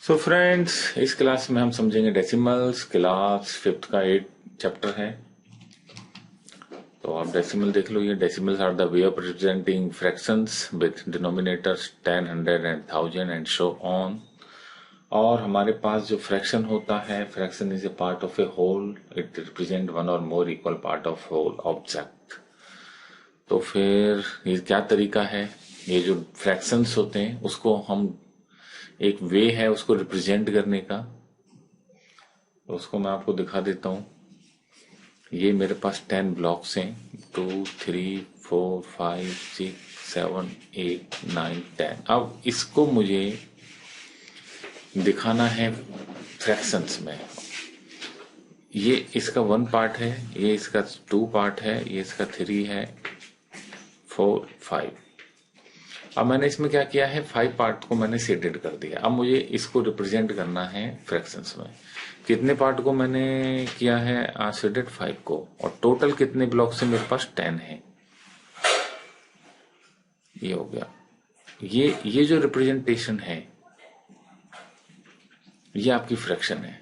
So friends, इस class में हम समझेंगे डेसिमल्स। क्लास फिफ्थ का 8 चैप्टर है। तो आप डेसिमल देख लो। ये decimals are the way of representing fractions with denominators 10, 100 and 1000 and so on. और हमारे पास जो फ्रैक्शन होता है, fraction is a part of a whole. It represent one और more equal part of whole object. तो फिर ये क्या तरीका है? ये जो फ्रैक्शंस होते हैं उसको हम, एक वे है उसको रिप्रेजेंट करने का। तो उसको मैं आपको दिखा देता हूँ। ये मेरे पास 10 ब्लॉक्स हैं। 2, 3, 4, 5, 6, 7, 8, 9, 10। अब इसको मुझे दिखाना है फ्रैक्शंस में। ये इसका 1 पार्ट है, ये इसका 2 पार्ट है, ये इसका 3 है, 4, 5। अब मैंने इसमें क्या किया है, 5 पार्ट को मैंने शेडेड कर दिया। अब मुझे इसको रिप्रेजेंट करना है फ्रैक्शंस में। कितने पार्ट को मैंने किया है शेडेड? 5 को। और टोटल कितने ब्लॉक से मेरे पास 10 है। ये हो गया। ये जो रिप्रेजेंटेशन है ये आपकी फ्रैक्शन है।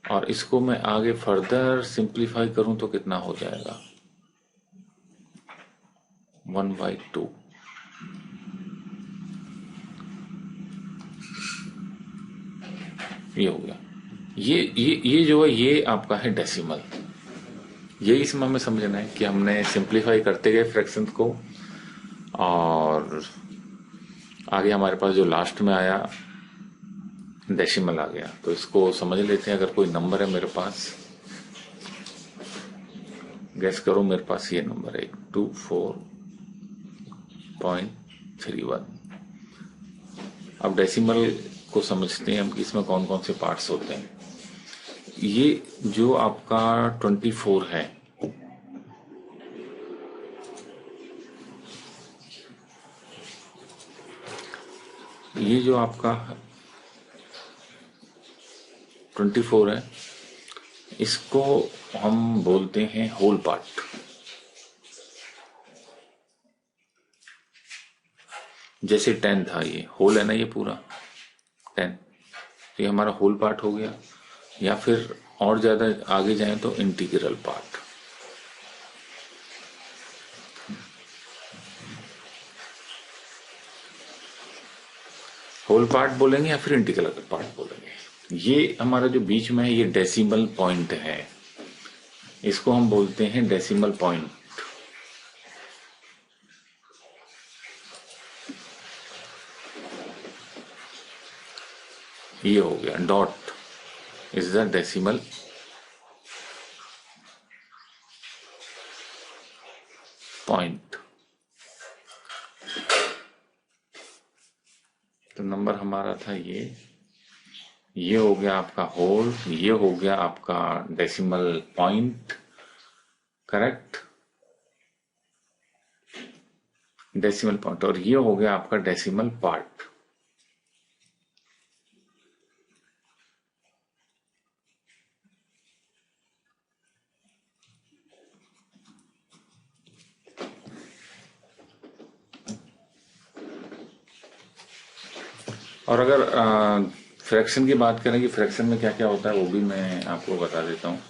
और इसको मैं आगे फर्दर सिंप्लीफाई करूं तो कितना हो जाएगा? 1/2। ये हो गया। ये जो है ये आपका है डेसिमल। ये इसमें हमें समझना है कि हमने सिंप्लीफाई करते गए फ्रैक्शन को, और आगे हमारे पास जो लास्ट में आया डेसिमल आ गया। तो इसको समझ लेते हैं। अगर कोई नंबर है मेरे पास, गैस करो, मेरे पास ये नंबर है 24.31। अब डेसिमल को समझते हैं हम कि इसमें कौन कौन से पार्ट्स होते हैं। ये जो आपका 24 है, ये जो आपका 24 है, इसको हम बोलते हैं होल पार्ट। जैसे 10 था, ये होल है ना, ये पूरा 10। तो ये हमारा होल पार्ट हो गया। या फिर और ज्यादा आगे जाए तो इंटीग्रल पार्ट। होल पार्ट बोलेंगे या फिर इंटीग्रल पार्ट बोलेंगे। ये हमारा जो बीच में है ये डेसिमल पॉइंट है। इसको हम बोलते हैं डेसिमल पॉइंट। ये हो गया dot is the decimal point. तो नंबर हमारा था ये हो गया आपका होल, ये हो गया आपका decimal point. Correct, decimal point. और ये हो गया आपका डेसिमल पार्ट। और अगर फ्रैक्शन की बात करें कि फ्रैक्शन में क्या क्या होता है, वो भी मैं आपको बता देता हूँ।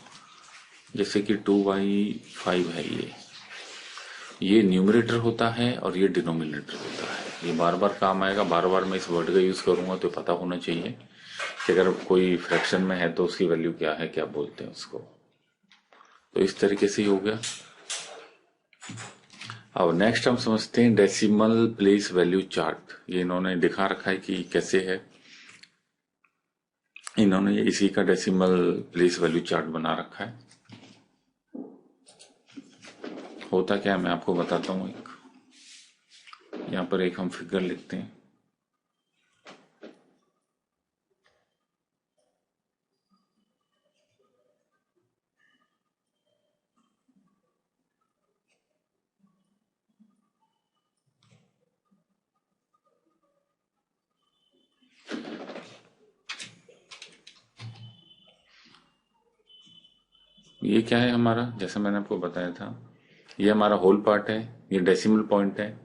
जैसे कि 2/5 है, ये न्यूमरेटर होता है और ये डिनोमिनेटर होता है। ये बार बार काम आएगा, बार बार मैं इस वर्ड का यूज करूंगा, तो पता होना चाहिए कि अगर कोई फ्रैक्शन में है तो उसकी वैल्यू क्या है, क्या बोलते हैं उसको। तो इस तरीके से ही हो गया। अब नेक्स्ट हम समझते हैं डेसिमल प्लेस वैल्यू चार्ट। ये इन्होंने दिखा रखा है कि कैसे है। इन्होंने ये इसी का डेसिमल प्लेस वैल्यू चार्ट बना रखा है। होता क्या है मैं आपको बताता हूँ। यहाँ पर एक हम फिगर लिखते हैं। ये क्या है हमारा, जैसा मैंने आपको बताया था, ये हमारा होल पार्ट है, ये डेसिमल पॉइंट है,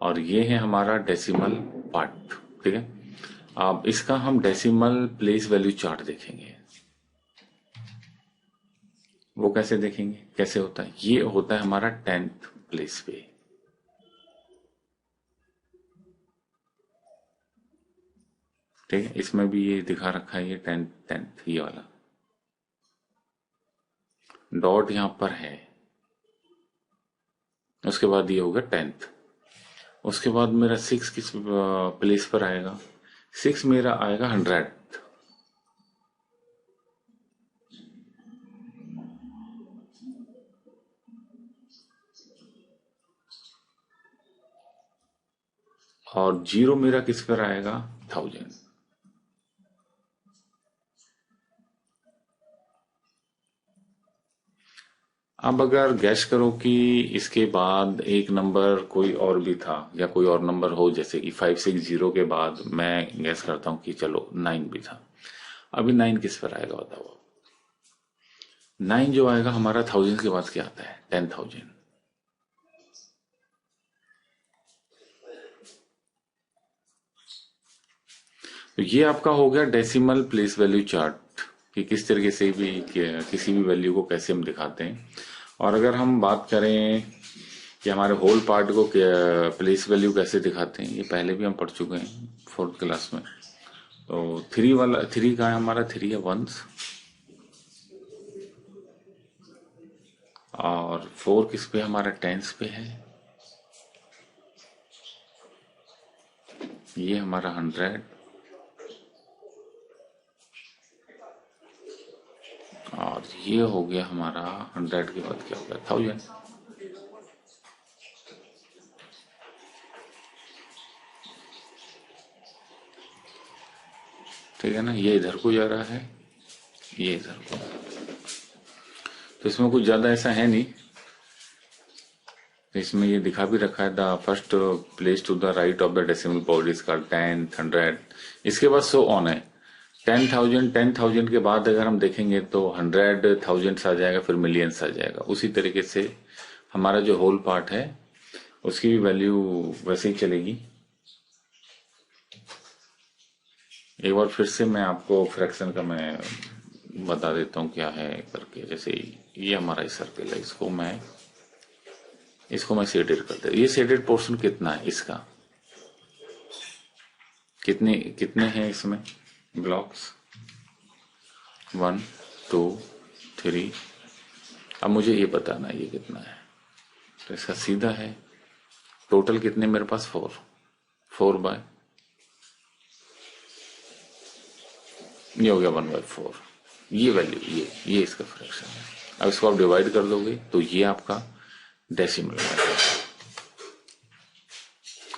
और ये है हमारा डेसिमल पार्ट। ठीक है। अब इसका हम डेसिमल प्लेस वैल्यू चार्ट देखेंगे। वो कैसे देखेंगे, कैसे होता है? ये होता है हमारा 10th प्लेस पे। ठीक है, इसमें भी ये दिखा रखा है, ये 10th ये वाला डॉट यहां पर है। उसके बाद ये होगा 10th। उसके बाद मेरा 6 किस प्लेस पर आएगा? 6 मेरा आएगा 100। और 0 मेरा किस पर आएगा? 1000। अब अगर गैस करो कि इसके बाद एक नंबर कोई और भी था या कोई और नंबर हो, जैसे कि 560 के बाद मैं गैस करता हूं कि चलो 9 भी था, अभी 9 किस पर आएगा बताओ? 9 जो आएगा हमारा 1000 के बाद क्या आता है? 10,000। तो ये आपका हो गया डेसिमल प्लेस वैल्यू चार्ट कि किस तरीके से भी किसी भी वैल्यू को कैसे हम दिखाते हैं। और अगर हम बात करें कि हमारे होल पार्ट को प्लेस वैल्यू कैसे दिखाते हैं, ये पहले भी हम पढ़ चुके हैं 4th क्लास में। तो 3 वाला, 3 का है हमारा, 3 है वंस, और 4 किस पे हमारा? टेंस पे है। ये हमारा 100, और ये हो गया हमारा 100 के बाद क्या हो गया? 1000। ठीक है ना, ये इधर को जा रहा है, ये इधर को। तो इसमें कुछ ज्यादा ऐसा है नहीं। तो इसमें ये दिखा भी रखा है, the first place to the right of the decimal point is called 10, 100। इसके बाद सो ऑन है। 10,000 के बाद अगर हम देखेंगे तो 100,000 आ जाएगा, फिर मिलियंस आ जाएगा। उसी तरीके से हमारा जो होल पार्ट है उसकी भी वैल्यू वैसे ही चलेगी। एक बार फिर से मैं आपको फ्रैक्शन का मैं बता देता हूँ क्या है करके। जैसे ये हमारा ही सर्कल है, इसको मैं शेडेड कर दे। ये शेडेड पोर्शन कितना है इसका? कितने हैं इसमें ब्लॉक्स? 1, 2, 3। अब मुझे ये बताना है ये कितना है। तो इसका सीधा है, टोटल कितने मेरे पास? 4 बाय, ये हो गया 1/4। ये वैल्यू, ये इसका फ्रैक्शन है। अब इसको आप डिवाइड कर दोगे तो ये आपका डेसिमल है।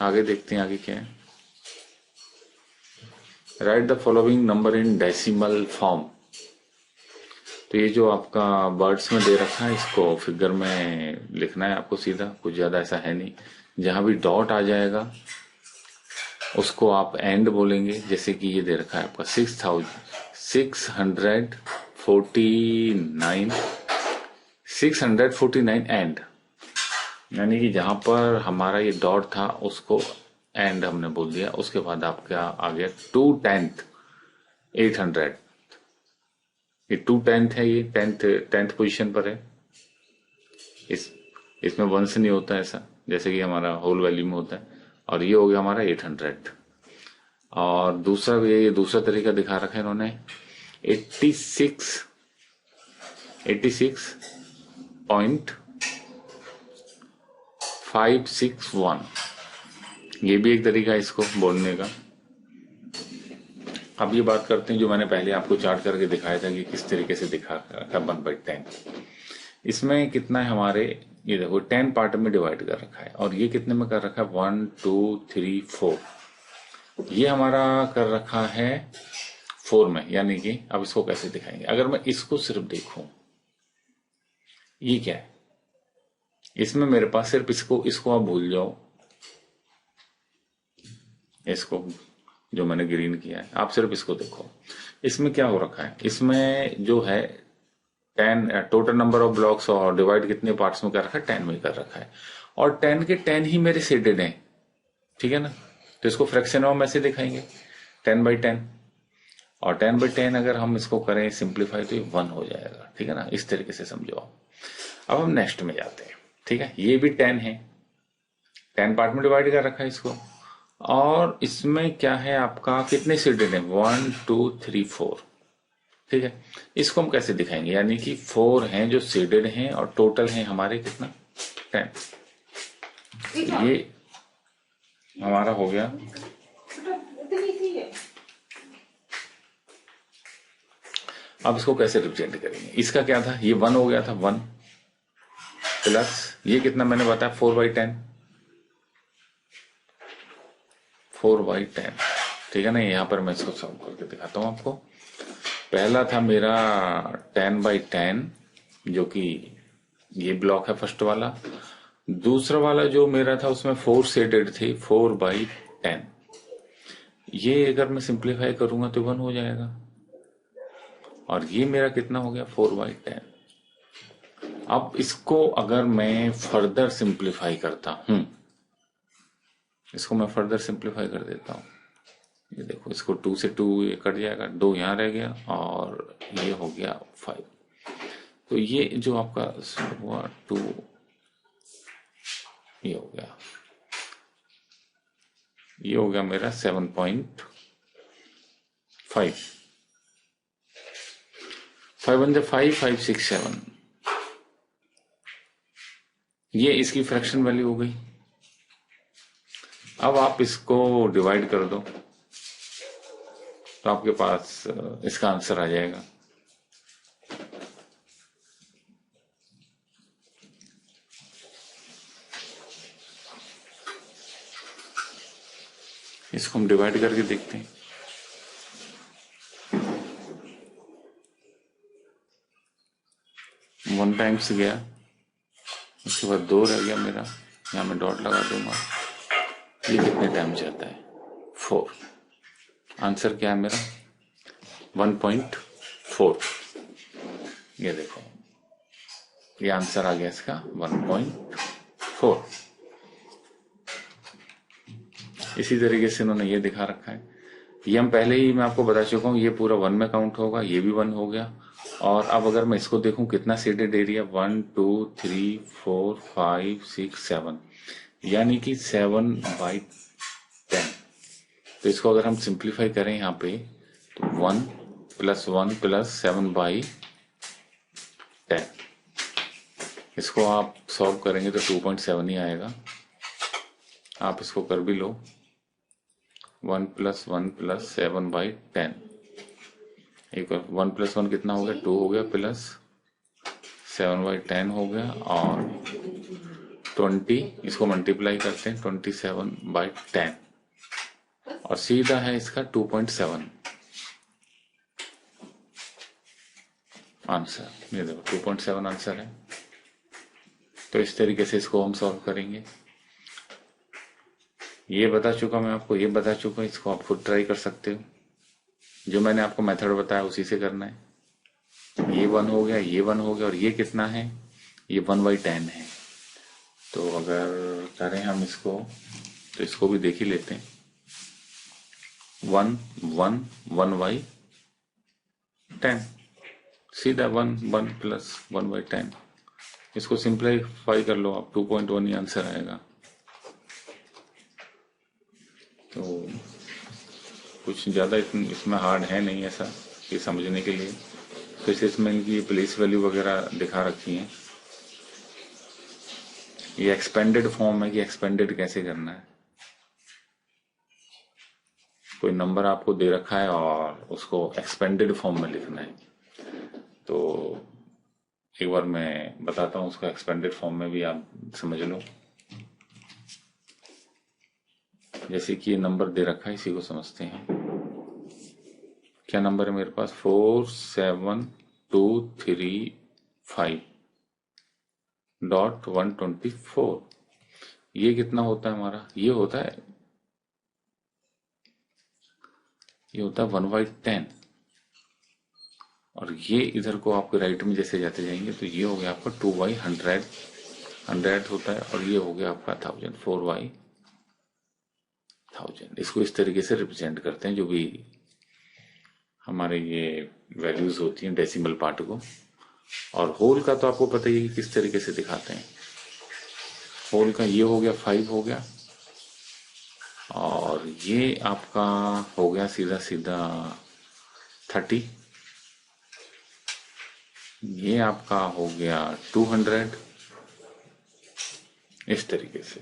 आगे देखते हैं, आगे क्या है। Write the following number in decimal form. तो ये जो आपका वर्ड्स में दे रखा है, इसको फिगर में लिखना है आपको सीधा, कुछ ज्यादा ऐसा है नहीं। जहां भी डॉट आ जाएगा उसको आप एंड बोलेंगे। जैसे कि ये दे रखा है आपका 649 एंड, यानी कि जहां पर हमारा ये डॉट था उसको एंड हमने बोल दिया। उसके बाद आपका आ गया 2/10 800। ये 2/10 है, ये 10th पोजीशन पर है। इसमें 1 से नहीं होता ऐसा, जैसे कि हमारा होल वैल्यू में होता है। और ये हो गया हमारा 800। और दूसरा भी ये दूसरा तरीका दिखा रखा है इन्होंने, 86.561। ये भी एक तरीका है इसको बोलने का। अब ये बात करते हैं जो मैंने पहले आपको चार्ट करके दिखाया था कि किस तरीके से दिखा रखा 1/10। इसमें कितना है हमारे, ये देखो 10 पार्ट में डिवाइड कर रखा है। और ये कितने में कर रखा है? 1, 2, 3, 4। ये हमारा कर रखा है 4 में। यानी कि अब इसको कैसे दिखाएंगे? अगर मैं इसको सिर्फ देखूं, ये क्या है? इसमें मेरे पास सिर्फ इसको आप भूल जाओ, इसको जो मैंने ग्रीन किया है, आप सिर्फ इसको देखो। इसमें क्या हो रखा है? इसमें जो है 10 टोटल नंबर ऑफ ब्लॉक्स, और डिवाइड कितने पार्ट्स में कर रखा है? 10 में कर रखा है। और 10 के 10 ही मेरे शेडेड हैं। ठीक है ना? तो इसको फ्रैक्शन में ऐसे दिखाएंगे, 10/10, और 10/10 अगर हम इसको करें सिंप्लीफाई तो ये 1 हो जाएगा, ठीक है ना। इस तरीके से समझो आप। अब हम नेक्स्ट में जाते हैं, ठीक है। ये भी 10 है, 10 पार्ट में डिवाइड कर रखा है इसको, और इसमें क्या है आपका, कितने सीडेड है, 1 2 3 4, ठीक है। इसको हम कैसे दिखाएंगे, यानी कि 4 हैं जो सीडेड हैं और टोटल है हमारे कितना, 10। ये हमारा हो गया, अब इसको कैसे रिप्रेजेंट करेंगे, इसका क्या था, ये 1 हो गया था, 1 प्लस ये कितना मैंने बताया, 4/10, 4/10, ठीक है ना। यहां पर मैं इसको सॉल्व करके दिखाता हूं आपको। पहला था मेरा 10/10, जो कि ये ब्लॉक है फर्स्ट वाला। दूसरा वाला जो मेरा था उसमें 4 शेडेड थे, 4/10। ये अगर मैं सिंप्लीफाई करूंगा तो 1 हो जाएगा, और ये मेरा कितना हो गया, 4/10। अब इसको अगर मैं फर्दर सिंप्लीफाई करता हूं, इसको मैं फर्दर सिंप्लीफाई कर देता हूं, ये देखो, इसको 2 से 2 ये कट जाएगा, 2 यहां रह गया, और ये हो गया 5। तो ये जो आपका हुआ 2, ये हो गया, ये हो गया मेरा 7.5। 5 1 5, 5 6 7, ये इसकी फ्रैक्शन वैल्यू हो गई। अब आप इसको डिवाइड कर दो तो आपके पास इसका आंसर आ जाएगा। इसको हम डिवाइड करके देखते हैं। 1 टाइम्स गया, उसके बाद 2 रह गया मेरा, यहां मैं डॉट लगा दूंगा। ये कितने टाइम जाता है, 4। आंसर क्या है मेरा, 1.4। ये देखो, ये आंसर आ गया इसका 1.4। इसी तरीके से इन्होंने ये दिखा रखा है। ये हम पहले ही मैं आपको बता चुका हूं, ये पूरा 1 में काउंट होगा, ये भी 1 हो गया। और अब अगर मैं इसको देखूं कितना सीडेड एरिया, 1 2 3 4 5 6 7, यानी कि 7/10। तो इसको अगर हम सिंप्लीफाई करें यहाँ पे तो 1 + 1 + 7/10, इसको आप सॉल्व करेंगे तो 2.7 ही आएगा। आप इसको कर भी लो, 1 + 1 + 7/10, एक 1 + 1 कितना हो गया, 2 हो गया, प्लस 7/10 हो गया, और 20, इसको मल्टीप्लाई करते हैं 27/10, और सीधा है इसका 2.7 आंसर। ये देखो 2.7 आंसर है। तो इस तरीके से इसको हम सॉल्व करेंगे। ये बता चुका मैं आपको, ये बता चुका, इसको आप खुद ट्राई कर सकते हो। जो मैंने आपको मेथड बताया उसी से करना है। ये 1 हो गया, ये 1 हो गया, और ये कितना है, ये 1/10 है। तो अगर करें हम इसको तो इसको भी देख ही लेते हैं। 1 1 1/10, सीधा 1 1 + 1/10। इसको सिंप्लीफाई कर लो आप, 2.1 ही आंसर आएगा। तो कुछ ज़्यादा इसमें हार्ड है नहीं ऐसा, ये समझने के लिए। तो इसमें इनकी प्लेस वैल्यू वगैरह दिखा रखी है। ये एक्सपेंडेड फॉर्म है कि एक्सपेंडेड कैसे करना है। कोई नंबर आपको दे रखा है और उसको एक्सपेंडेड फॉर्म में लिखना है। तो एक बार मैं बताता हूँ उसको एक्सपेंडेड फॉर्म में भी, आप समझ लो। जैसे कि ये नंबर दे रखा है, इसी को समझते हैं। क्या नंबर है मेरे पास, 47235.124। ये कितना होता है हमारा, ये होता है 1/10। और ये इधर को आपके राइट में जैसे जाते जाएंगे तो ये हो गया आपका 2/100, 100 होता है, और ये हो गया आपका 1000, 4/1000। 1000। इसको इस तरीके से रिप्रेजेंट करते हैं, जो भी हमारे ये वैल्यूज होती हैं डेसिमल पार्ट को। और होल का तो आपको पता ही है कि किस तरीके से दिखाते हैं। होल का ये हो गया 5 हो गया, और ये आपका हो गया सीधा सीधा 30, ये आपका हो गया 200, इस तरीके से।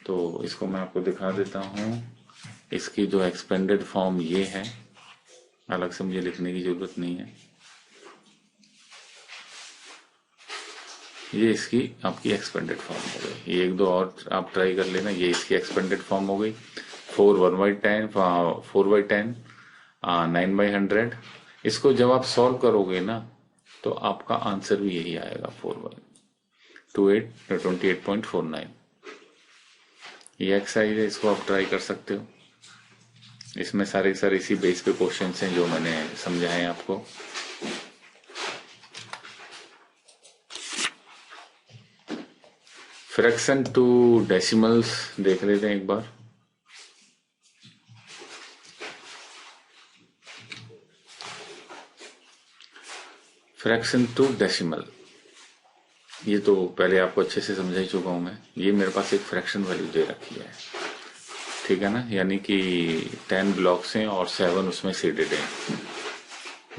तो इसको मैं आपको दिखा देता हूँ। इसकी जो एक्सपेंडेड फॉर्म ये है, अलग से मुझे लिखने की जरूरत नहीं है। ये इसकी आपकी एक्सपेंडेड फॉर्म हो गई। ये एक दो और आप ट्राई कर लेना। ये इसकी एक्सपेंडेड फॉर्म हो गई 4/10, 4/10, 9/100। इसको जब आप सॉल्व करोगे ना तो आपका आंसर भी यही आएगा 28.49। ये एक्सरसाइज है, इसको आप ट्राई कर सकते हो। इसमें सारे इसी बेस पे क्वेश्चंस हैं जो मैंने समझाए आपको। फ्रैक्शन टू डेसिमल्स देख लेते हैं एक बार। फ्रैक्शन टू डेसिमल, ये तो पहले आपको अच्छे से समझा ही चुका हूं मैं। ये मेरे पास एक फ्रैक्शन वैल्यू दे रखी है, ठीक है ना, यानी कि 10 ब्लॉक्स हैं और 7 उसमें सीडेड हैं।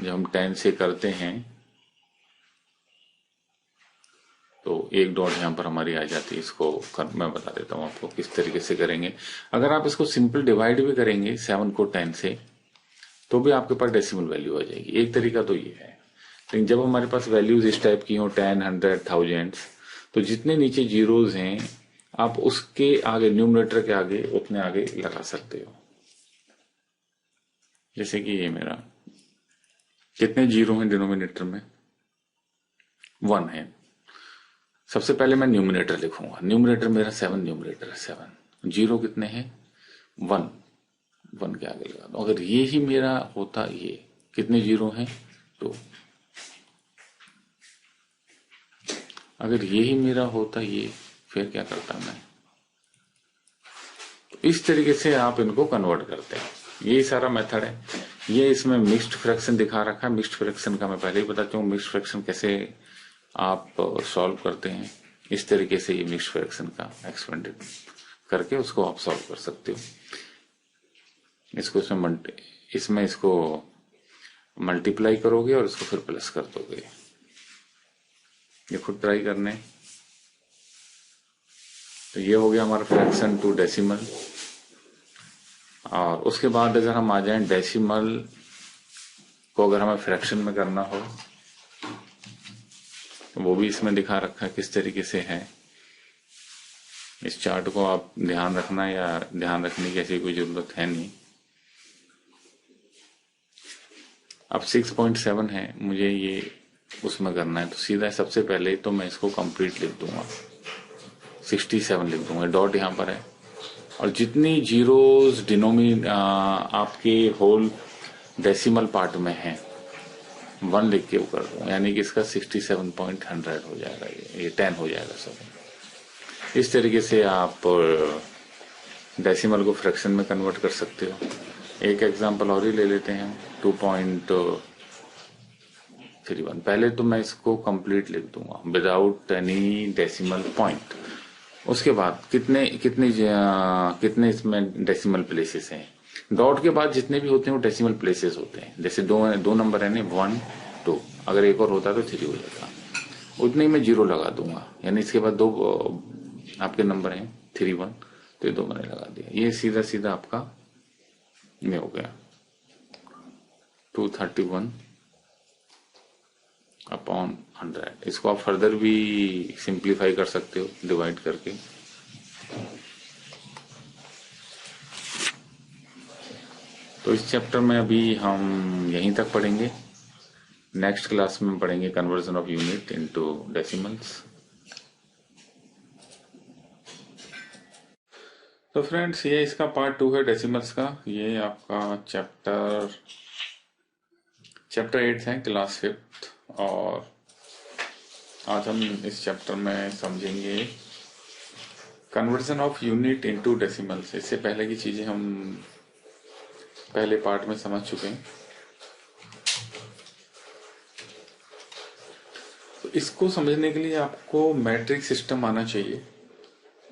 जब हम 10 से करते हैं तो एक डॉट यहाँ पर हमारी आ जाती है। इसको मैं बता देता हूँ आपको किस तरीके से करेंगे। अगर आप इसको सिंपल डिवाइड भी करेंगे 7 को 10 से तो भी आपके पास डेसिमल वैल्यू आ जाएगी। एक तरीका तो ये है। लेकिन जब हमारे पास वैल्यूज इस टाइप की हो 10, 100, 1000, तो जितने नीचे जीरोज हैं आप उसके आगे, न्यूमरेटर के आगे, उतने आगे लगा सकते हो। जैसे कि ये मेरा कितने जीरो हैं डिनोमिनेटर में? 1 है। सबसे पहले मैं न्यूमरेटर लिखूंगा। न्यूमरेटर मेरा 7 न्यूमरेटर है, 7। जीरो कितने हैं? 1। 1 के आगे लगा दो। अगर ये ही मेरा होता, ये कितने जीरो हैं? 2। अगर ये ही मेरा होता ये, फिर क्या करता मैं? तो इस तरीके से आप इनको कन्वर्ट करते हैं। यही सारा मेथड है। ये इसमें मिक्स्ड फ्रैक्शन दिखा रखा है। मिक्स्ड फ्रैक्शन का मैं पहले ही बता चुका हूँ। मिक्स्ड फ्रैक्शन कैसे आप सॉल्व करते हैं, इस तरीके से ये मिक्स्ड फ्रैक्शन का एक्सपेंडेड करके उसको आप सॉल्व कर सकते हो। इसको इसमें इसको मल्टीप्लाई करोगे और इसको फिर प्लस कर दोगे। ये खुद ट्राई करने। तो ये हो गया हमारा फ्रैक्शन टू डेसिमल। और उसके बाद अगर हम आ जाएं डेसिमल को, अगर हमें फ्रैक्शन में करना हो तो वो भी इसमें दिखा रखा है किस तरीके से है। इस चार्ट को आप ध्यान रखना, या ध्यान रखने की ऐसी कोई जरूरत है नहीं। अब 6.7 है, मुझे ये उसमें करना है, तो सीधा सबसे पहले तो मैं इसको कंप्लीट लिख दूंगा, 67 लिख दूंगा। डॉट यहाँ पर है, और जितनी जीरोज आपके होल डेसिमल पार्ट में है 1 लिख के कर दूंगा, यानी कि इसका 67.100 हो जाएगा। ये 10 हो जाएगा सब। इस तरीके से आप डेसिमल को फ्रैक्शन में कन्वर्ट कर सकते हो। एक एग्जांपल और ही ले लेते हैं, 2.31। पहले तो मैं इसको कंप्लीट लिख दूंगा विदाउट एनी डेसिमल पॉइंट। उसके बाद कितने इसमें डेसिमल प्लेसेस हैं। डॉट के बाद जितने भी होते हैं वो डेसिमल प्लेसेस होते हैं। जैसे दो नंबर है ना, 1, 2, अगर एक और होता तो 3 हो जाता। उतने ही मैं 0 लगा दूंगा, यानी इसके बाद 2 आपके नंबर हैं, 3, 1, तो ये 2 मैंने लगा दिया। ये सीधा सीधा आपका ये हो गया 231/100। इसको आप फर्दर भी सिंप्लीफाई कर सकते हो डिवाइड करके। तो इस चैप्टर में अभी हम यहीं तक पढ़ेंगे। नेक्स्ट क्लास में पढ़ेंगे conversion of unit into decimals. तो फ्रेंड्स, ये इसका पार्ट 2 है डेसिमल्स का। ये आपका चैप्टर 8 है, क्लास 5th। और आज हम इस चैप्टर में समझेंगे conversion of unit into decimals, इससे पहले की चीजें हम पहले पार्ट में समझ चुके हैं। तो इसको समझने के लिए आपको मैट्रिक सिस्टम आना चाहिए,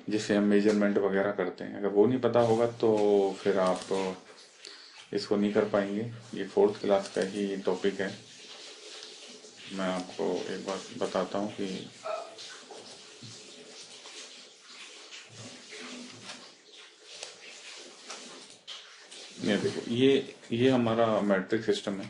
जिसे हम मेजरमेंट वगैरह करते हैं। अगर वो नहीं पता होगा तो फिर आप इसको नहीं कर पाएंगे। ये 4th क्लास का ही टॉपिक है। मैं आपको एक बार बताता हूँ कि ये देखो, ये हमारा मैट्रिक सिस्टम है।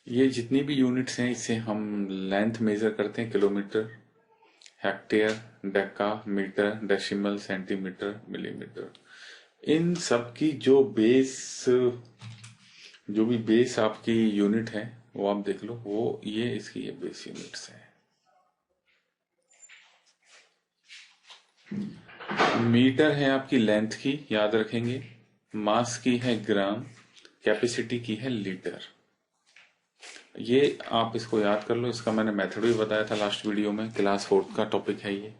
ये जितनी भी यूनिट्स हैं इससे हम लेंथ मेजर करते हैं, kilometre, hectare, deka, metre, decimal, centimetre, millimetre. इन सब की जो भी बेस आपकी यूनिट है वो आप देख लो, वो ये बेस यूनिट्स है। मीटर है आपकी लेंथ की, याद रखेंगे। मास की है ग्राम, कैपेसिटी की है लीटर। ये आप इसको याद कर लो। इसका मैंने मेथड भी बताया था लास्ट वीडियो में। क्लास 4th का टॉपिक है ये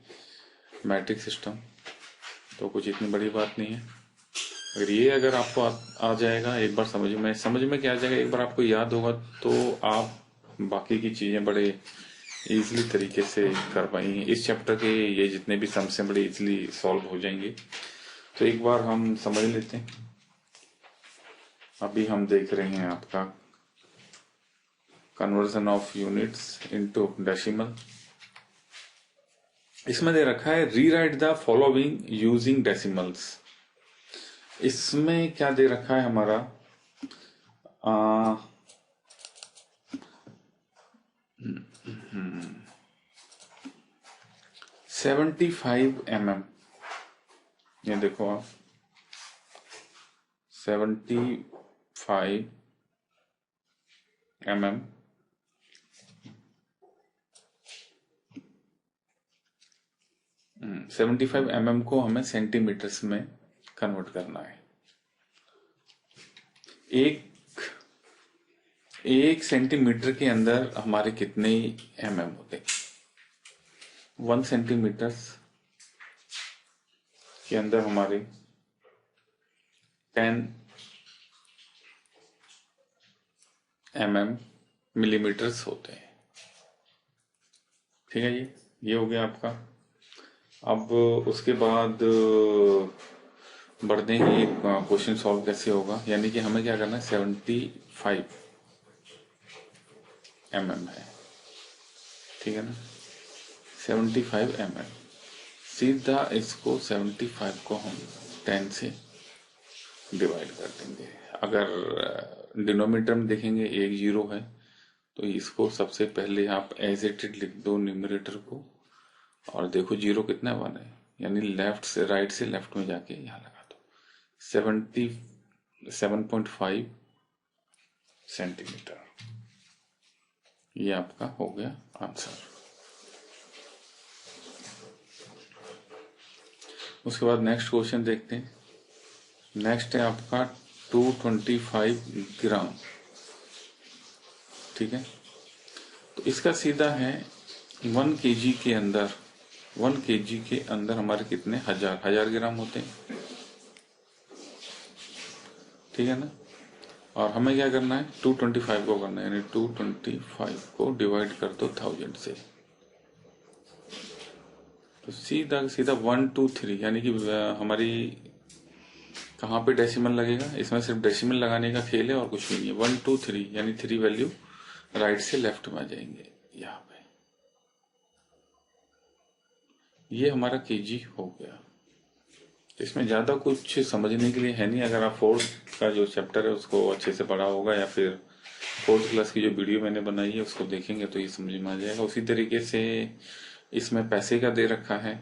मैट्रिक सिस्टम, तो कुछ इतनी बड़ी बात नहीं है। अगर आपको आ जाएगा एक बार, समझ में क्या आ जाएगा, एक बार आपको याद होगा तो आप बाकी की चीजें बड़े इजीली तरीके से कर पाएंगे। इस चैप्टर के ये जितने भी सम्स हैं बड़े इजीली सॉल्व हो जाएंगे। तो एक बार हम समझ लेते हैं। अभी हम देख रहे हैं आपका conversion of units into decimal. इसमें दे रखा है rewrite the following using decimals. इसमें क्या दे रखा है हमारा 75 mm। ये देखो आप 75 mm। 75 mm को हमें सेंटीमीटर्स में कन्वर्ट करना है। एक सेंटीमीटर के अंदर हमारे कितने mm होते? 1 सेंटीमीटर के अंदर हमारे 10 mm मिलीमीटर्स होते हैं। ठीक है, ये हो गया आपका। अब उसके बाद बढ़ते हैं, ये क्वेश्चन सॉल्व कैसे होगा। यानी कि हमें क्या करना है, 75 mm है, ठीक है ना, 75 mm। सीधा इसको 75 को हम 10 से डिवाइड कर देंगे। अगर डिनोमिनेटर में देखेंगे एक 0 है, तो इसको सबसे पहले आप एज इट इज लिख दो न्यूमरेटर को, और देखो 0 कितना 1 है, यानी लेफ्ट से राइट से लेफ्ट में जाके यहाँ लगा दो। 7.5 सेंटीमीटर, ये आपका हो गया आंसर। उसके बाद नेक्स्ट क्वेश्चन देखते हैं। नेक्स्ट है आपका 225 ग्राम, ठीक है। तो इसका सीधा है 1 kg के अंदर, 1 kg के अंदर हमारे कितने हजार ग्राम होते हैं, ठीक है ना। और हमें क्या करना है, 225 को करना है, यानी 225 को डिवाइड कर दो 1000 से। तो सीधा सीधा 1 2 3, यानी कि हमारी कहाँ पे डेसिमल लगेगा, इसमें सिर्फ डेसिमल लगाने का खेल है और कुछ भी नहीं है। 1 2 3 यानी 3 वैल्यू राइट से लेफ्ट में आ जाएंगे यहाँ पे। ये हमारा केजी हो गया। इसमें ज्यादा कुछ समझने के लिए है नहीं। अगर आप 4th का जो चैप्टर है उसको अच्छे से पढ़ा होगा, या फिर 4th क्लास की जो वीडियो मैंने बनाई है उसको देखेंगे तो ये समझ में आ जाएगा। उसी तरीके से इसमें पैसे का दे रखा है।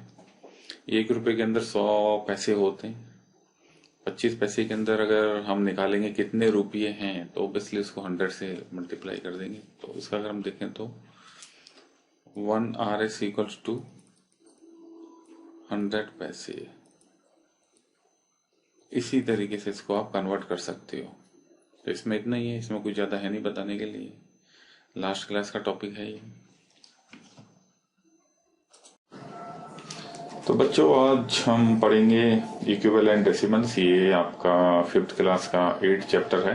1 रुपए के अंदर 100 पैसे होते हैं। 25 पैसे के अंदर अगर हम निकालेंगे कितने रुपये हैं, तो ऑब्वियसली उसको 100 से मल्टीप्लाई कर देंगे। तो इसका अगर हम देखें तो 1 RS इक्वल्स टू 100 पैसे। इसी तरीके से इसको आप कन्वर्ट कर सकते हो। तो इसमें इतना ही है, इसमें कुछ ज्यादा है नहीं बताने के लिए। लास्ट क्लास का टॉपिक है ये। तो बच्चों आज हम पढ़ेंगे इक्विवेलेंट डेसिमल्स। ये आपका 5th क्लास का 8 चैप्टर है।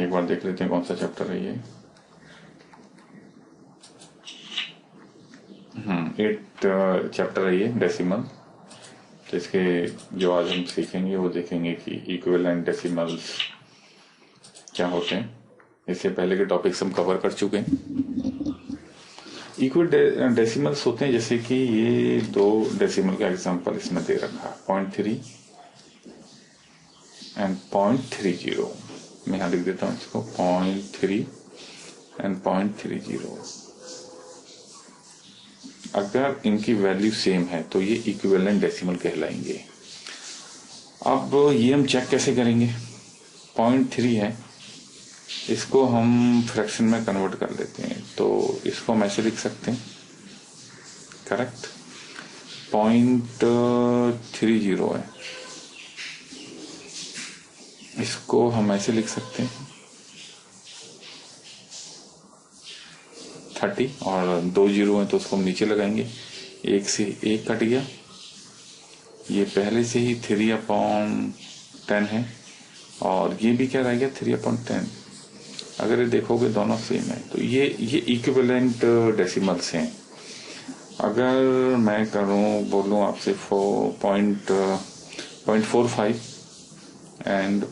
एक बार देख लेते हैं कौन सा चैप्टर है ये। 8 चैप्टर है ये डेसिमल। तो इसके जो आज हम सीखेंगे वो देखेंगे कि इक्विवेलेंट डेसिमल्स क्या होते हैं। इससे पहले के टॉपिक्स हम कवर कर चुके हैं। इक्वल डेसिमल्स होते हैं जैसे कि ये 2 डेसिमल का एग्जांपल इसमें दे रखा है 0.3 एंड 0.30। मैं यहाँ लिख देता हूँ इसको 0.3 एंड 0.30। अगर इनकी वैल्यू सेम है तो ये इक्विवेलेंट डेसिमल कहलाएंगे। अब ये हम चेक कैसे करेंगे। 0.3 है, इसको हम फ्रैक्शन में कन्वर्ट कर लेते हैं। तो इसको हम ऐसे लिख सकते हैं, करेक्ट। 0.30 है, इसको हम ऐसे लिख सकते हैं 30, और 2 जीरो है तो उसको हम नीचे लगाएंगे। 1 से 1 कट गया, ये पहले से ही 3/10 है, और ये भी क्या रह गया 3/10। अगर ये देखोगे दोनों सेम है तो ये इक्विवेलेंट डेसिमल्स हैं। अगर मैं बोलूं आपसे 0.45 एंड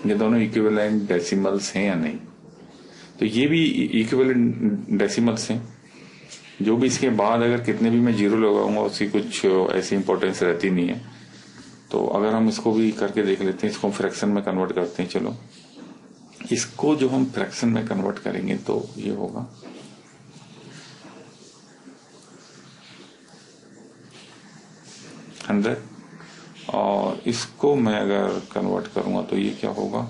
ये दोनों इक्विवेलेंट डेसिमल्स हैं या नहीं, तो ये भी इक्विवेलेंट डेसिमल्स हैं। जो भी इसके बाद अगर कितने भी मैं जीरो लगाऊंगा उसकी कुछ ऐसी इंपॉर्टेंस रहती नहीं है। तो अगर हम इसको भी करके देख लेते हैं, इसको हम फ्रैक्शन में कन्वर्ट करते हैं। चलो, इसको जो हम फ्रैक्शन में कन्वर्ट करेंगे तो ये होगा 100, और इसको मैं अगर कन्वर्ट करूंगा तो ये क्या होगा,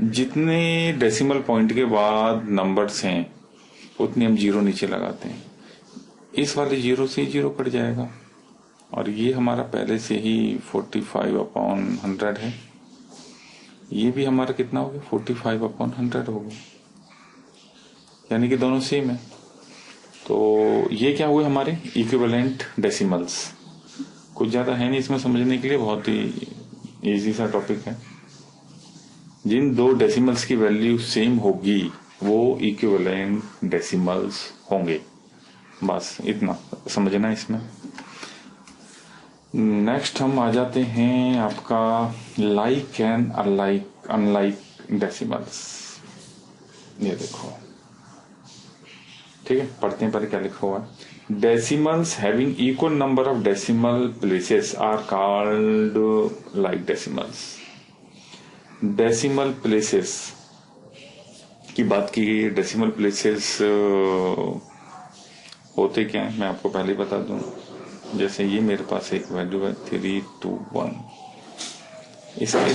जितने डेसिमल पॉइंट के बाद नंबर्स हैं उतने हम जीरो नीचे लगाते हैं। इस वाले जीरो से जीरो कट जाएगा, और ये हमारा पहले से ही 45/100 है। ये भी हमारा कितना हो गया 45/100 हो गया, यानी कि दोनों सेम है। तो ये क्या हुए हमारे इक्विवेलेंट डेसिमल्स। कुछ ज्यादा है नहीं इसमें समझने के लिए, बहुत ही इजी सा टॉपिक है। जिन 2 डेसिमल्स की वैल्यू सेम होगी वो इक्विवेलेंट डेसिमल्स होंगे। बस इतना समझना इसमें। नेक्स्ट हम आ जाते हैं आपका लाइक एंड अनलाइक डेसिमल्स। ये देखो, ठीक है, पढ़ते हैं पहले क्या लिखा हुआ है। Decimals having equal number of decimal places are called like decimals. Decimal places की बात की गई है। डेसिमल प्लेसेस होते क्या है मैं आपको पहले ही बता दूं। जैसे ये मेरे पास एक वैल्यू है 321, इसके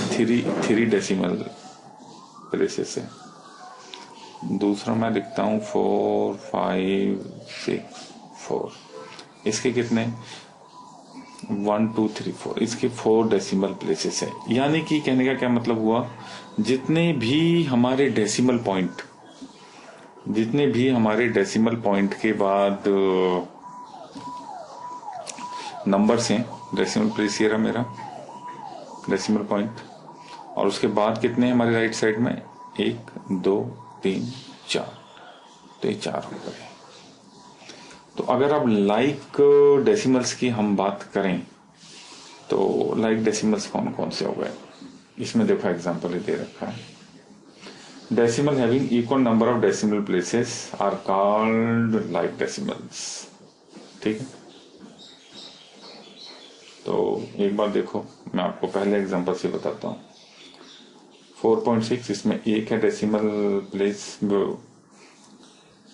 3 डेसिमल प्लेसेस है। दूसरा मैं लिखता हूँ 4564, इसके कितने 1 2 3 4, इसके 4 डेसिमल प्लेसेस है। यानी कि कहने का क्या मतलब हुआ, जितने भी हमारे डेसिमल पॉइंट के बाद नंबर्स हैं, डेसिमल प्लेस ये रहा मेरा डेसिमल पॉइंट, और उसके बाद कितने हैं हमारे राइट साइड में 1 2 3 4, तो ये 4 हो गए। तो अगर अब लाइक डेसिमल्स की हम बात करें तो लाइक डेसिमल्स कौन कौन से हो गए, इसमें देखो एग्जांपल दे रखा है। Decimal having equal number of decimal places are called like decimals. ठीक है, तो एक बार देखो, मैं आपको पहले एग्जांपल से बताता हूँ। 4.6, इसमें 1 है डेसिमल प्लेस,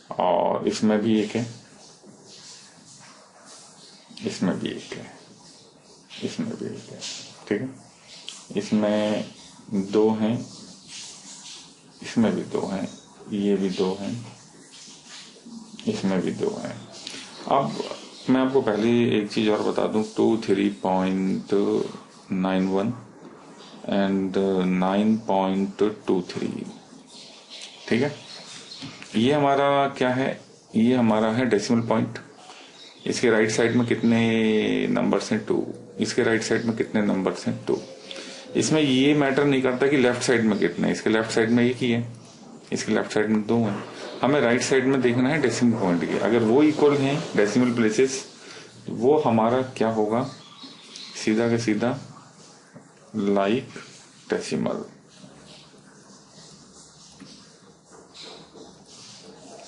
और इसमें भी 1 है, इसमें भी 1 है, इसमें भी 1 है। ठीक है, इसमें 2 हैं, इसमें भी 2 हैं, ये भी 2 हैं, इसमें भी 2 हैं। अब मैं आपको पहले एक चीज और बता दूं, 23.91 एंड 9.23, ठीक है, ये हमारा क्या है, ये हमारा है डेसिमल पॉइंट। इसके राइट साइड में कितने नंबर्स हैं 2, इसके राइट साइड में कितने नंबर्स हैं 2। इसमें ये मैटर नहीं करता कि लेफ्ट साइड में कितने, इसके लेफ्ट साइड में एक ही है, इसके लेफ्ट साइड में 2 हैं। हमें राइट साइड में देखना है डेसिमल पॉइंट के, अगर वो इक्वल हैं डेसिमल प्लेसेस, वो हमारा क्या होगा, सीधा का सीधा लाइक डेसिमल।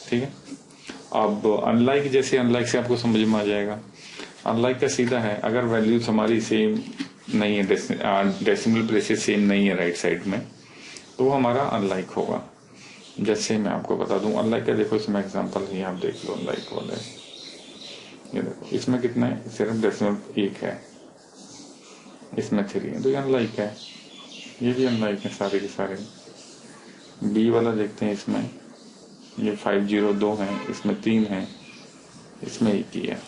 ठीक है, अब अनलाइक, जैसे अनलाइक से आपको समझ में आ जाएगा। अनलाइक का सीधा है, अगर वैल्यूज हमारी सेम नहीं है, डेसिमल प्लेसेस सेम नहीं है राइट साइड में, तो वो हमारा अनलाइक होगा। जैसे मैं आपको बता दूं अनलाइक का, देखो इसमें एग्जांपल है, आप देख लो अनलाइक वाला है। ये देखो इसमें कितना है, सिर्फ डेसिमल 1 है, इसमें 3 है, तो ये अनलाइक है। ये भी अनलाइक है सारे के सारे। बी वाला देखते हैं, इसमें ये 502 है, इसमें 3 है, इसमें 1 ही है।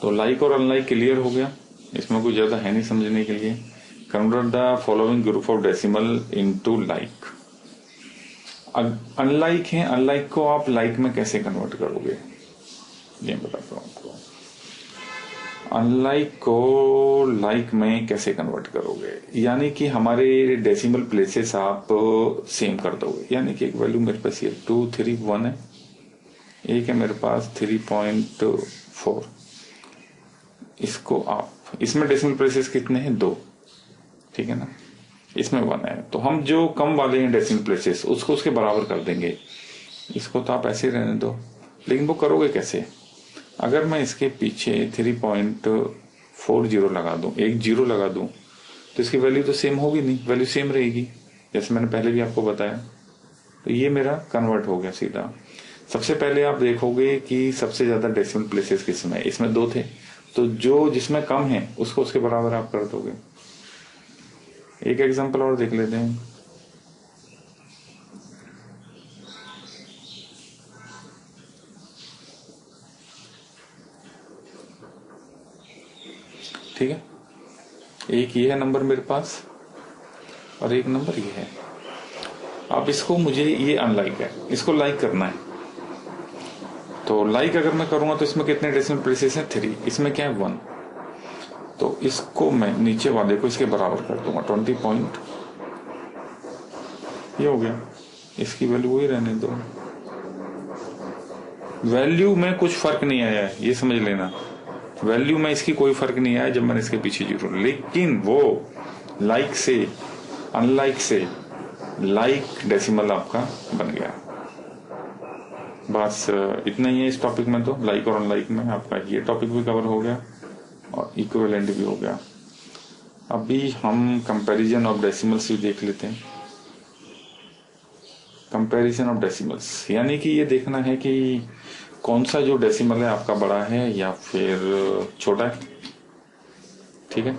तो लाइक और अनलाइक क्लियर हो गया, इसमें कोई ज्यादा है नहीं समझने के लिए। Convert the following group of decimal into like. Unlike है, अनलाइक को आप लाइक में कैसे कन्वर्ट करोगे, ये बताता हूं आपको। अनलाइक को लाइक में कैसे कन्वर्ट करोगे, यानी कि हमारे डेसिमल प्लेसेस आप सेम कर दोगे। यानी कि एक वैल्यू मेरे पास ये 2 3 1 है, एक है मेरे पास 3.4, इसको आप, इसमें डेसिमल प्लेसेस कितने हैं 2, ठीक है ना, इसमें 1 है, तो हम जो कम वाले हैं डेसिमल प्लेसेस उसको उसके बराबर कर देंगे। इसको तो आप ऐसे रहने दो, लेकिन वो करोगे कैसे, अगर मैं इसके पीछे 3.40 लगा दूं, एक जीरो लगा दूं, तो इसकी वैल्यू तो सेम होगी नहीं, वैल्यू सेम रहेगी, जैसे मैंने पहले भी आपको बताया। तो ये मेरा कन्वर्ट हो गया सीधा। सबसे पहले आप देखोगे कि सबसे ज्यादा डेसिमल प्लेसेस किसमें, इसमें 2 थे, तो जो जिसमें कम है उसको उसके बराबर आप कर दोगे। एक एग्जांपल और देख लेते हैं। ठीक है, एक ये है नंबर मेरे पास और एक नंबर ये है। अब इसको, मुझे ये अनलाइक है, इसको लाइक करना है, तो लाइक अगर मैं करूंगा तो इसमें कितने डेसिमल प्लेसेस हैं 3, इसमें क्या है 1, तो इसको मैं नीचे वाले को इसके बराबर कर दूंगा 20 पॉइंट, ये हो गया, इसकी वैल्यू वही रहने दो। वैल्यू में कुछ फर्क नहीं आया है, ये समझ लेना, वैल्यू में इसकी कोई फर्क नहीं आया जब मैंने इसके पीछे जीरो, लेकिन वो लाइक से अनलाइक से लाइक डेसिमल आपका बन गया। बस इतना ही है इस टॉपिक में, तो लाइक और अनलाइक में आपका ये टॉपिक भी कवर हो गया और इक्विवेलेंट भी हो गया। अभी हम कंपैरिजन ऑफ डेसिमल्स भी देख लेते हैं। कंपैरिजन ऑफ डेसिमल्स यानी कि ये देखना है कि कौन सा जो डेसिमल है आपका बड़ा है या फिर छोटा है। ठीक है,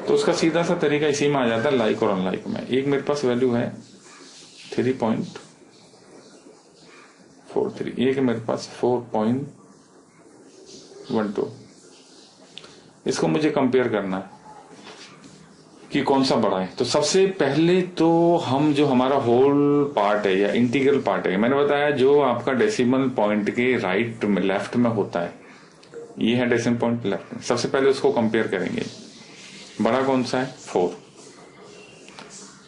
तो उसका सीधा सा तरीका इसी में आ जाता है, लाइक और अनलाइक में। एक मेरे पास वैल्यू है 3.43, एक मेरे पास 4.12, इसको मुझे कंपेयर करना है कि कौन सा बड़ा है। तो सबसे पहले तो हम जो हमारा होल पार्ट है या इंटीग्रल पार्ट है, मैंने बताया जो आपका डेसिमल पॉइंट के राइट में लेफ्ट में होता है, ये है डेसिमल पॉइंट लेफ्ट में, सबसे पहले उसको कंपेयर करेंगे। बड़ा कौन सा है 4,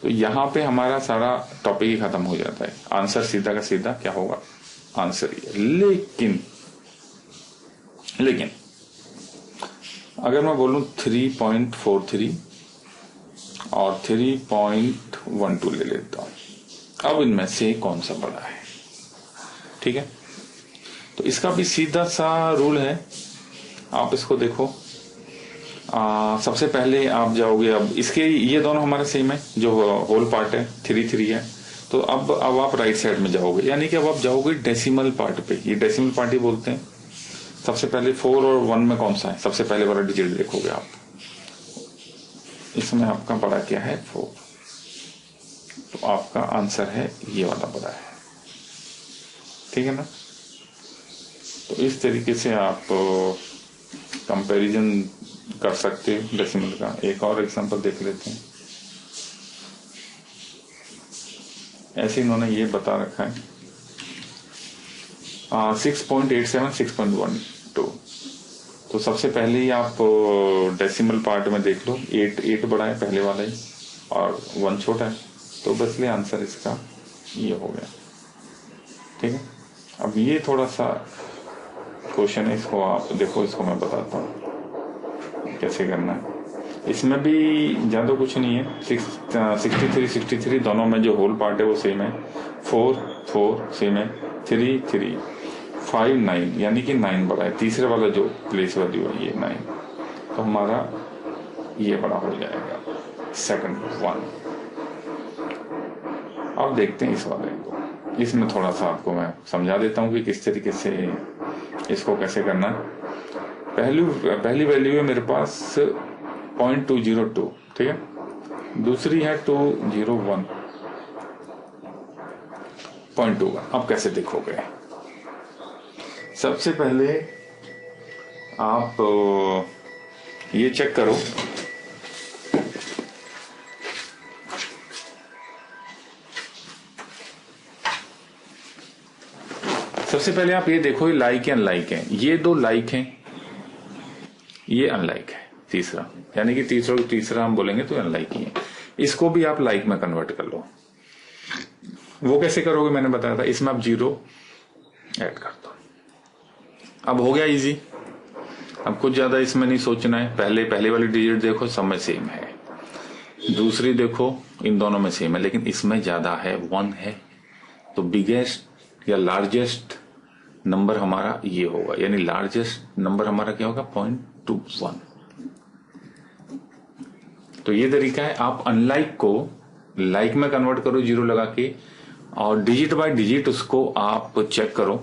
तो यहां पे हमारा सारा टॉपिक ही खत्म हो जाता है, आंसर सीधा का सीधा क्या होगा, आंसर ये। लेकिन अगर मैं बोलूं 3.43 और 3.12 ले लेता हूं, अब इनमें से कौन सा बड़ा है। ठीक है, तो इसका भी सीधा सा रूल है, आप इसको देखो। सबसे पहले आप जाओगे, अब इसके ये दोनों हमारे सेम है, जो होल पार्ट है 3 है, तो अब आप राइट साइड में जाओगे, यानी कि अब आप जाओगे डेसिमल पार्ट पे, ये डेसिमल पार्ट ही बोलते हैं। सबसे पहले 4 और 1 में कौन सा है, सबसे पहले वाला डिजिट देखोगे आप, इसमें आपका बड़ा क्या है 4, तो आपका आंसर है ये वाला बड़ा है। ठीक है ना, तो इस तरीके से आप कंपैरिजन कर सकते हैं डेसिमल का। एक और एग्जांपल देख लेते हैं। ऐसे इन्होंने ये बता रखा है 6.87 6.12। तो सबसे पहले ही आप डेसिमल पार्ट में देख लो, 8 बड़ा है पहले वाला ही और 1 छोटा है, तो बस ये आंसर इसका ये हो गया। ठीक है, अब ये थोड़ा सा क्वेश्चन है, इसको आप देखो, इसको मैं बताता हूँ कैसे करना है। इसमें भी ज़्यादा कुछ नहीं है, 63 दोनों में जो होल पार्ट है वो सेम है, 4 सेम है, 3 5 9, यानी कि 9 बड़ा है, तीसरे वाला जो प्लेस वैल्यू है ये 9, तो हमारा ये बड़ा हो जाएगा सेकंड 1। अब देखते हैं इस वाले को, इसमें थोड़ा सा आपको मैं समझा देता हूँ कि किस तरीके से इसको कैसे करना है। पहली वैल्यू है मेरे पास 0.202, ठीक है, दूसरी है 201.21। अब कैसे देखोगे? सबसे पहले आप ये चेक करो, सबसे पहले आप ये देखो ये लाइक है अनलाइक है, ये 2 लाइक हैं, ये अनलाइक है तीसरा, यानी कि तीसरा हम बोलेंगे तो अनलाइक ही है। इसको भी आप लाइक में कन्वर्ट कर लो। वो कैसे करोगे मैंने बताया था, इसमें आप 0 ऐड कर दो। अब हो गया इजी, अब कुछ ज्यादा इसमें नहीं सोचना है। पहले वाली डिजिट देखो सब में सेम है, दूसरी देखो इन दोनों में सेम है, लेकिन इसमें ज्यादा है, 1 है, तो बिगेस्ट या लार्जेस्ट नंबर हमारा ये होगा, यानी लार्जेस्ट नंबर हमारा क्या होगा 0.21। तो ये तरीका है, आप अनलाइक को लाइक में कन्वर्ट करो 0 लगा के, और डिजिट बाय डिजिट उसको आप चेक करो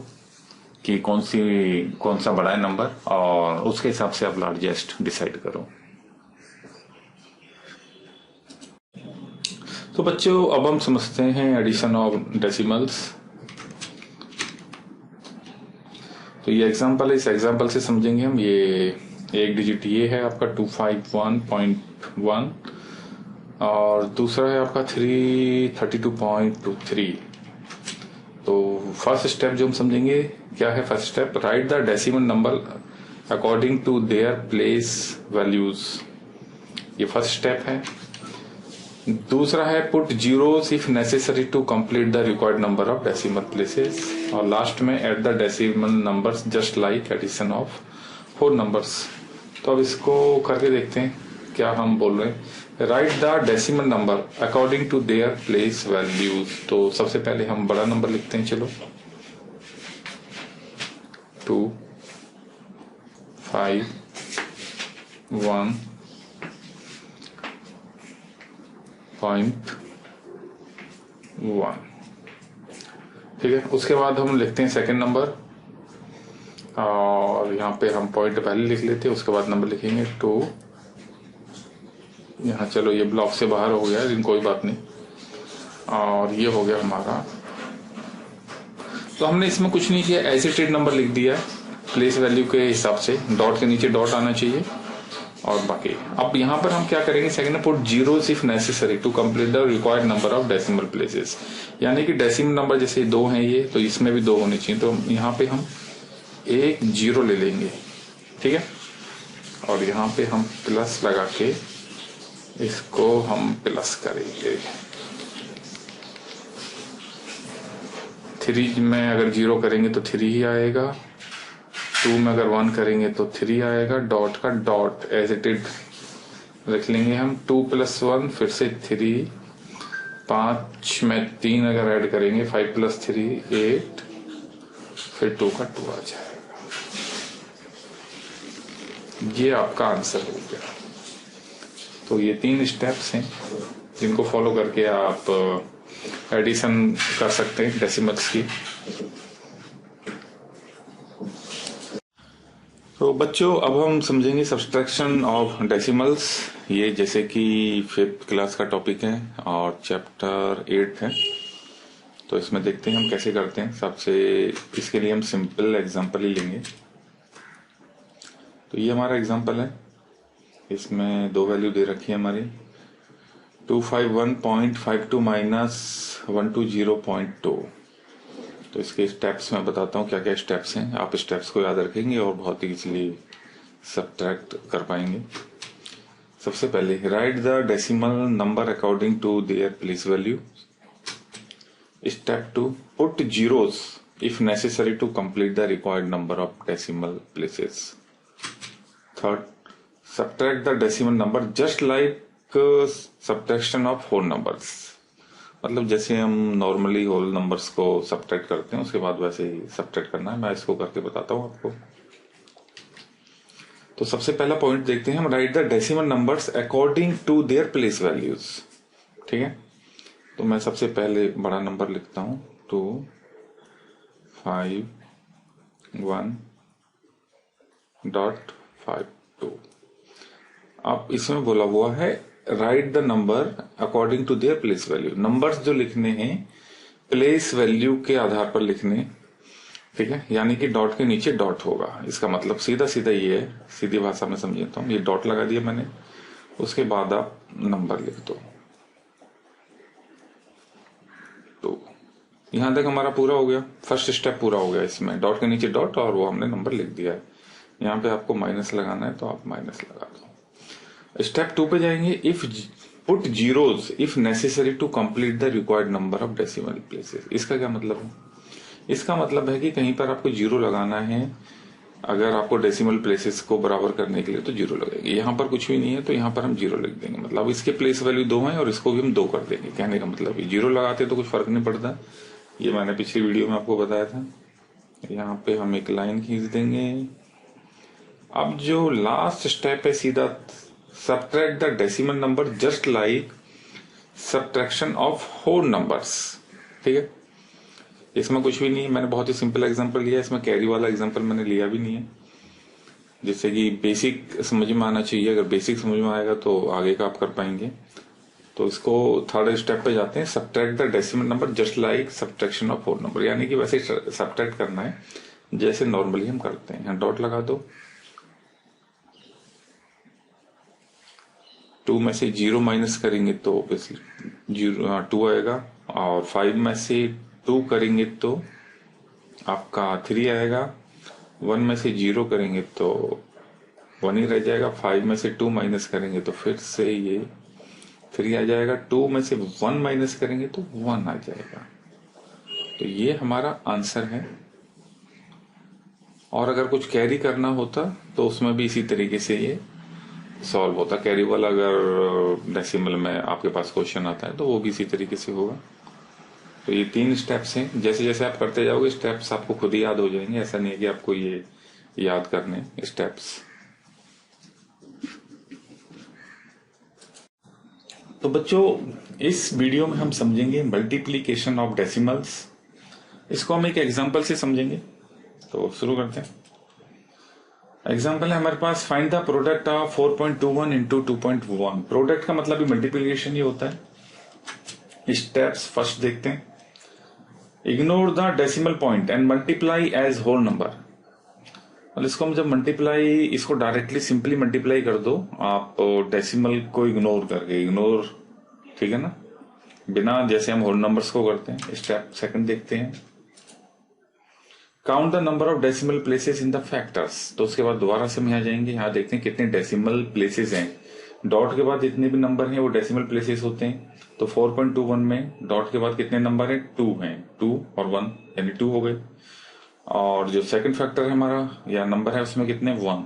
कि कौन सा बड़ा है नंबर, और उसके हिसाब से आप लार्जेस्ट डिसाइड करो। तो बच्चों अब हम समझते हैं एडिशन ऑफ डेसिमल्स। तो ये एग्जांपल है, इस एग्जांपल से समझेंगे हम। ये एक डिजिट ये है आपका 251.1 और दूसरा है आपका 332.23। तो फर्स्ट स्टेप जो हम समझेंगे क्या है, first step write the decimal number according to their place values, ये फर्स्ट स्टेप है। दूसरा है put zeros if necessary to complete the required number of decimal places, और लास्ट में add the decimal numbers just like addition of 4 numbers. तो अब इसको करके देखते हैं क्या हम बोल रहे हैं। Write the decimal number according to their place values. तो सबसे पहले हम बड़ा नंबर लिखते हैं, चलो 2 5 1 0.1, ठीक है। उसके बाद हम लिखते हैं सेकंड नंबर, और यहाँ पे हम पॉइंट पहले लिख लेते हैं, उसके बाद नंबर लिखेंगे 2। यहाँ चलो ये ब्लॉक से बाहर हो गया, लेकिन कोई बात नहीं, और ये हो गया हमारा। तो हमने इसमें कुछ नहीं किया, एज इट इज नंबर लिख दिया है प्लेस वैल्यू के हिसाब से, डॉट के नीचे डॉट आना चाहिए, और बाकी अब यहाँ पर हम क्या करेंगे, second put zeros if necessary to complete the required number of decimal places, यानी कि डेसिमल नंबर जैसे 2 हैं ये, तो इसमें भी 2 होने चाहिए, तो यहाँ पे हम 1 0 ले लेंगे, ठीक है, और यहाँ पे हम प्लस लगा के इसको हम प्लस करेंगे। 3 में अगर 0 करेंगे तो 3 ही आएगा, 2 में अगर 1 करेंगे तो 3 आएगा, डॉट का डॉट एज इट इज रख लेंगे हम। 2 + 1 फिर से 3, 5 में 3 अगर ऐड करेंगे, 5 + 3 8, फिर 2 का 2 आ जाएगा। ये आपका आंसर हो गया। तो ये 3 स्टेप्स हैं जिनको फॉलो करके आप एडिशन कर सकते हैं डेसिमल्स की। तो बच्चों अब हम समझेंगे सब्सट्रैक्शन ऑफ डेसिमल्स। ये जैसे कि 5th क्लास का टॉपिक है और चैप्टर 8 है, तो इसमें देखते हैं हम कैसे करते हैं। सबसे इसके लिए हम सिंपल एग्जांपल ही लेंगे। तो ये हमारा एग्जांपल है, इसमें 2 वैल्यू दे रखी है हमारी 251.52 माइनस 120.2। तो इसके स्टेप्स मैं बताता हूँ क्या क्या स्टेप्स हैं, आप स्टेप्स को याद रखेंगे और बहुत ही इजीली सब्ट्रैक्ट कर पाएंगे। सबसे पहले write the decimal number according to their place value. Step 2 put zeros if necessary to complete the required number of decimal places. Third, subtract the decimal number just like subtraction of whole numbers. मतलब जैसे हम normally whole numbers को subtract करते हैं उसके बाद वैसे ही subtract करना है। मैं इसको करके बताता हूँ आपको। तो सबसे पहला पॉइंट देखते हैं हम, write the decimal numbers according to their place values. ठीक है, तो मैं सबसे पहले बड़ा नंबर लिखता हूं 251.52। अब इसमें बोला हुआ है write the number according to their place value. Numbers जो लिखने हैं प्लेस वैल्यू के आधार पर लिखने, ठीक है, यानी कि डॉट के नीचे डॉट होगा। इसका मतलब सीधा सीधा ये है, सीधी भाषा में समझता हूँ, ये डॉट लगा दिया मैंने, उसके बाद आप नंबर लिख दो। तो यहां तक हमारा पूरा हो गया, फर्स्ट स्टेप पूरा हो गया। इसमें डॉट के नीचे डॉट और वो हमने नंबर लिख दिया है। यहाँ पे आपको माइनस लगाना है तो आप माइनस लगा दो। स्टेप 2 पे जाएंगे, if put zeros if necessary to complete the required number of decimal places. इसका क्या मतलब है? इसका मतलब है कि कहीं पर आपको जीरो लगाना है, अगर आपको डेसिमल प्लेसेस को बराबर करने के लिए तो जीरो लगेगी। यहाँ पर कुछ भी नहीं है तो यहाँ पर हम जीरो लिख देंगे। मतलब इसके प्लेस वैल्यू 2 है और इसको भी हम 2 कर देंगे। कहने का मतलब ये जीरो लगाते तो कुछ फर्क नहीं पड़ता, ये मैंने पिछली वीडियो में आपको बताया था। यहाँ पे हम एक लाइन खींच देंगे। अब जो लास्ट स्टेप है सीधा subtract the decimal number just like subtraction of whole numbers. ठीक है, इसमें कुछ भी नहीं है, मैंने बहुत ही सिंपल एग्जांपल लिया, इसमें कैरी वाला एग्जांपल मैंने लिया भी नहीं है, जिससे कि बेसिक समझ में आना चाहिए। अगर बेसिक समझ में आएगा तो आगे का आप कर पाएंगे। तो इसको थर्ड स्टेप पे जाते हैं, subtract the decimal number just like subtraction of whole number, यानी कि वैसे सब्ट्रैक्ट करना है जैसे नॉर्मली हम करते हैं। डॉट लगा दो, 2 में से 0 माइनस करेंगे तो ऑब्वियसली 2 आएगा, और 5 में से 2 करेंगे तो आपका 3 आएगा। 1 में से 0 करेंगे तो 1 ही रह जाएगा। 5 में से 2 माइनस करेंगे तो फिर से ये 3 आ जाएगा। 2 में से 1 माइनस करेंगे तो 1 आ जाएगा। तो ये हमारा आंसर है। और अगर कुछ कैरी करना होता तो उसमें भी इसी तरीके से ये सॉल्व होता। कैरी वाला अगर डेसिमल में आपके पास क्वेश्चन आता है तो वो भी इसी तरीके से होगा। तो ये 3 स्टेप्स हैं, जैसे जैसे आप करते जाओगे स्टेप्स आपको खुद ही याद हो जाएंगे। ऐसा नहीं है कि आपको ये याद करने स्टेप्स। तो बच्चों इस वीडियो में हम समझेंगे मल्टीप्लीकेशन ऑफ डेसिमल्स। इसको हम एक एग्जांपल से समझेंगे। तो शुरू करते हैं। एग्जाम्पल है हमारे पास, find the product of 4.21 into 2.1। Product का मतलब भी मल्टीप्लीकेशन ही होता है। स्टेप्स फर्स्ट देखते हैं। Ignore the decimal point and multiply as whole number. मतलब इसको हम जब मल्टीप्लाई, इसको डायरेक्टली सिंपली मल्टीप्लाई कर दो आप डेसिमल को इग्नोर करके। इग्नोर, ठीक है ना, बिना, जैसे हम होल नंबर्स को करते हैं। स्टेप सेकंड देखते हैं, count the number of decimal places in the factors. तो उसके बाद दोबारा से हम यहाँ जाएंगे, यहाँ देखते हैं कितने डेसिमल प्लेसेस हैं। डॉट के बाद जितने भी नंबर हैं वो डेसिमल प्लेसेस होते हैं। तो 4.21 में डॉट के बाद कितने नंबर हैं? 2 हैं, 2 और 1 यानी 2 हो गए। और जो सेकंड फैक्टर है हमारा या नंबर है उसमें कितने? 1।